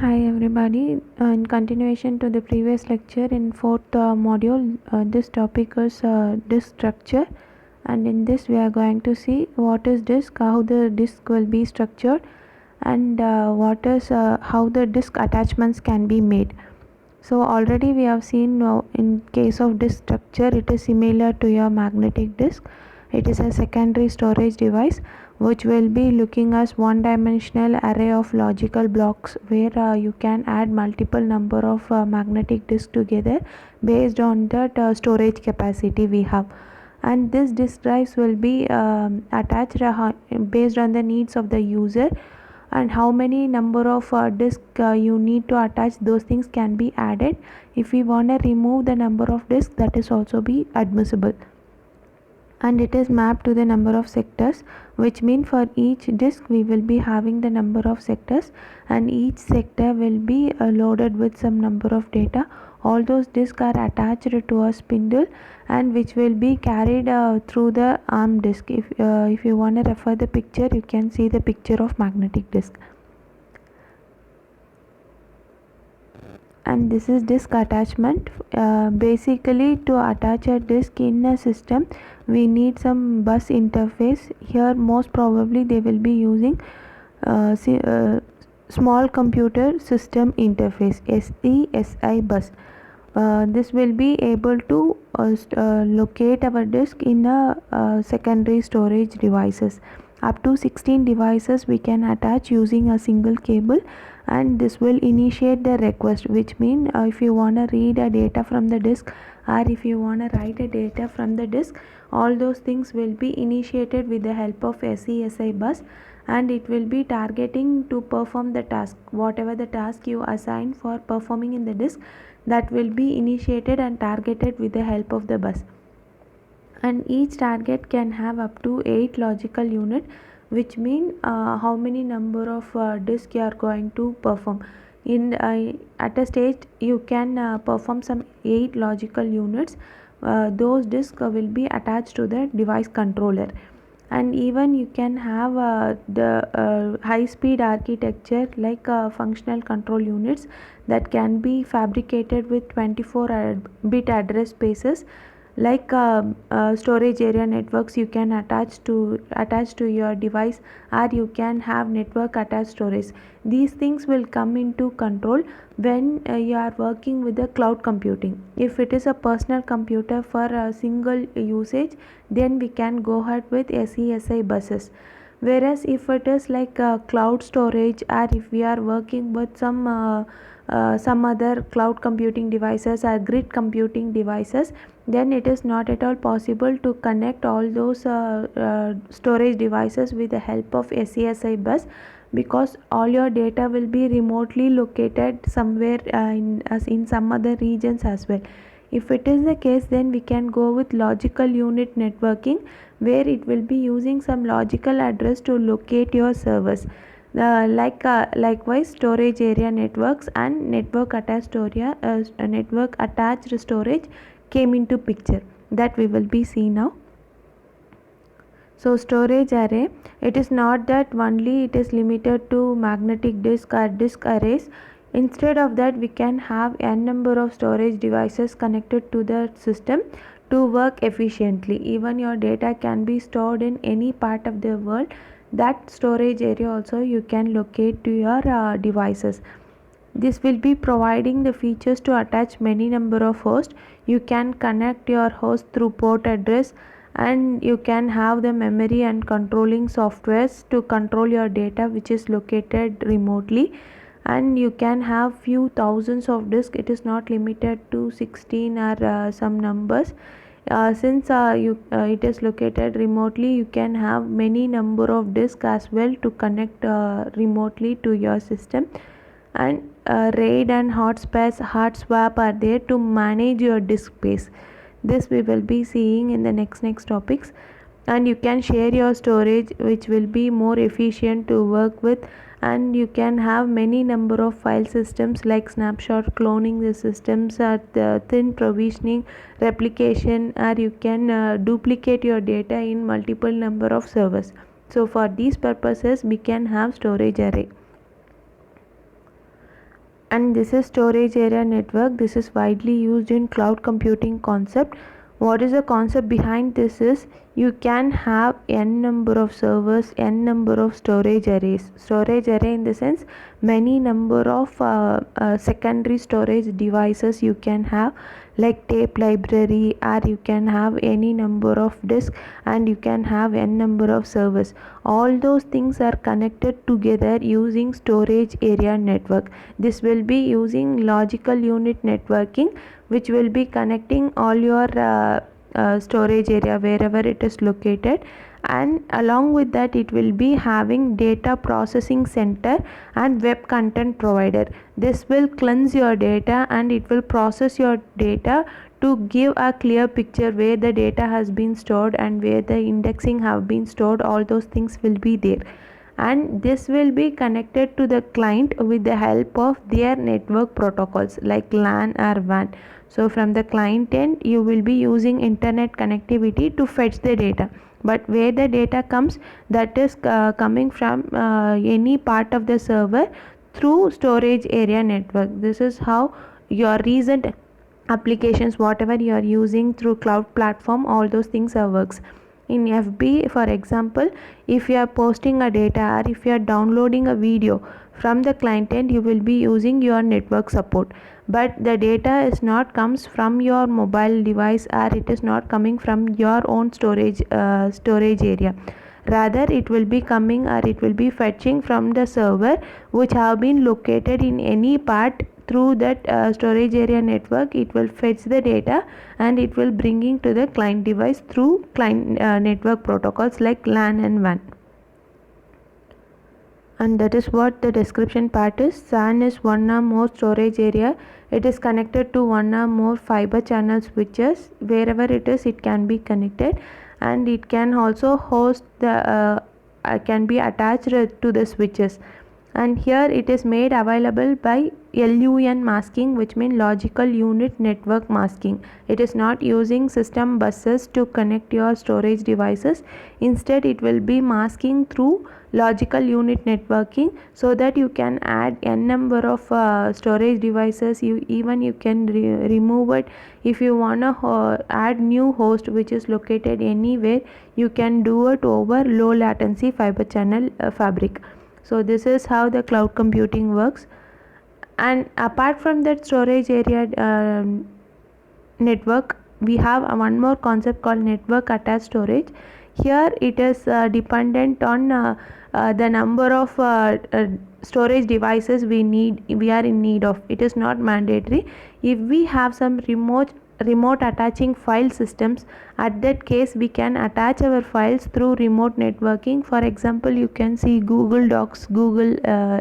Hi everybody. In continuation to the previous lecture in fourth module, this topic is disk structure, and in this we are going to see what is disk, how the disk will be structured, and what is how the disk attachments can be made. So already we have seen in case of disk structure, it is similar to your magnetic disk. It is a secondary storage device which will be looking as one dimensional array of logical blocks where you can add multiple number of magnetic disks together based on that storage capacity we have. And this disk drives will be attached based on the needs of the user, and how many number of disk you need to attach, those things can be added. If we want to remove the number of disk, that is also be admissible, and it is mapped to the number of sectors, which mean for each disk we will be having the number of sectors, and each sector will be loaded with some number of data. All those disks are attached to a spindle and which will be carried through the arm disk. If you want to refer the picture, you can see the picture of magnetic disk. And this is disk attachment. Basically, to attach a disk in a system, we need some bus interface. Here most probably they will be using small computer system interface, SCSI bus. This will be able to locate our disk in a secondary storage devices. Up to 16 devices we can attach using a single cable, and this will initiate the request, which mean if you want to read a data from the disk, or if you want to write a data from the disk, all those things will be initiated with the help of SCSI bus, and it will be targeting to perform the task. Whatever the task you assign for performing in the disk, that will be initiated and targeted with the help of the bus. And each target can have up to 8 logical unit, which mean how many number of disk you are going to perform in at a stage. You can perform some 8 logical units. Those disks will be attached to the device controller, and even you can have the high speed architecture like functional control units that can be fabricated with 24-bit address spaces, like storage area networks you can attach to your device, or you can have network attached storage. These things will come into control when you are working with the cloud computing. If it is a personal computer for a single usage, then we can go ahead with SESI buses. Whereas if it is like cloud storage, or if we are working with some other cloud computing devices or grid computing devices, then it is not at all possible to connect all those storage devices with the help of SESI bus, because all your data will be remotely located somewhere in some other regions as well. If it is the case, then we can go with logical unit networking, where it will be using some logical address to locate your servers. Likewise, storage area networks and network attached storage came into picture, that we will be seeing now. So storage array, it is not that only it is limited to magnetic disk or disk arrays. Instead of that, we can have n number of storage devices connected to the system to work efficiently. Even your data can be stored in any part of the world. That storage area also you can locate to your devices. This will be providing the features to attach many number of hosts. You can connect your host through port address, and you can have the memory and controlling softwares to control your data which is located remotely. And you can have few thousands of disks. It is not limited to 16 or some numbers. Since it is located remotely, you can have many number of disks as well to connect remotely to your system. And RAID and hot swap are there to manage your disk space. This we will be seeing in the next topics. And you can share your storage, which will be more efficient to work with. And you can have many number of file systems like snapshot cloning the systems, or the thin provisioning replication, or you can duplicate your data in multiple number of servers. So for these purposes we can have storage array. And this is storage area network. This is widely used in cloud computing concept. What is the concept behind this is you can have n number of servers, n number of storage arrays. Storage array in the sense many number of secondary storage devices you can have, like tape library, or you can have any number of disk, and you can have n number of servers. All those things are connected together using storage area network. This will be using logical unit networking, which will be connecting all your storage area wherever it is located, and along with that it will be having data processing center and web content provider. This will cleanse your data and it will process your data to give a clear picture where the data has been stored and where the indexing have been stored. All those things will be there, and this will be connected to the client with the help of their network protocols like LAN or WAN. So from the client end you will be using internet connectivity to fetch the data, but where the data comes, that is coming from any part of the server through storage area network. This is how your recent applications, whatever you are using through cloud platform, all those things are works. In FB, for example, if you are posting a data or if you are downloading a video from the client end, you will be using your network support, but the data is not comes from your mobile device, or it is not coming from your own storage area. Rather it will be coming, or it will be fetching from the server which have been located in any part. Through that storage area network, it will fetch the data and it will bringing to the client device through client network protocols like LAN and WAN. And that is what the description part is. SAN is one or more storage area. It is connected to one or more fiber channel switches. Wherever it is, it can be connected, and it can also host the can be attached to the switches. And here it is made available by LUN masking, which means logical unit network masking. It is not using system buses to connect your storage devices. Instead it will be masking through logical unit networking, so that you can add n number of storage devices. You can remove it. If you want to add new host which is located anywhere, you can do it over low latency fiber channel fabric. So this is how the cloud computing works. And apart from that storage area network, we have one more concept called network attached storage. Here it is dependent on the number of storage devices we are in need of. It is not mandatory. If we have some remote attaching file systems, at that case we can attach our files through remote networking. For example, you can see Google Docs, Google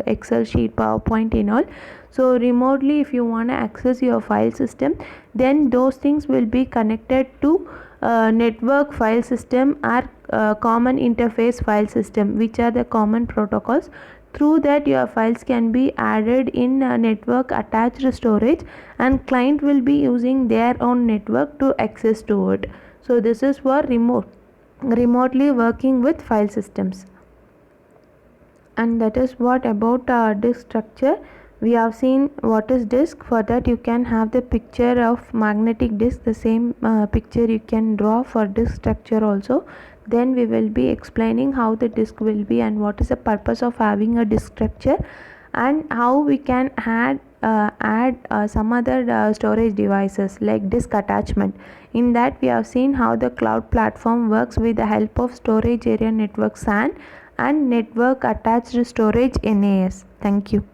Excel sheet, PowerPoint and all. So remotely if you want to access your file system, then those things will be connected to network file system or common interface file system, which are the common protocols. Through that your files can be added in network attached storage, and client will be using their own network to access to it. So this is for remotely working with file systems. And that is what about disk structure. We have seen what is disk. For that you can have the picture of magnetic disk. The same picture you can draw for disk structure also. Then we will be explaining how the disk will be and what is the purpose of having a disk structure, and how we can add some other storage devices like disk attachment. In that we have seen how the cloud platform works with the help of storage area network SAN and network attached storage NAS. Thank you.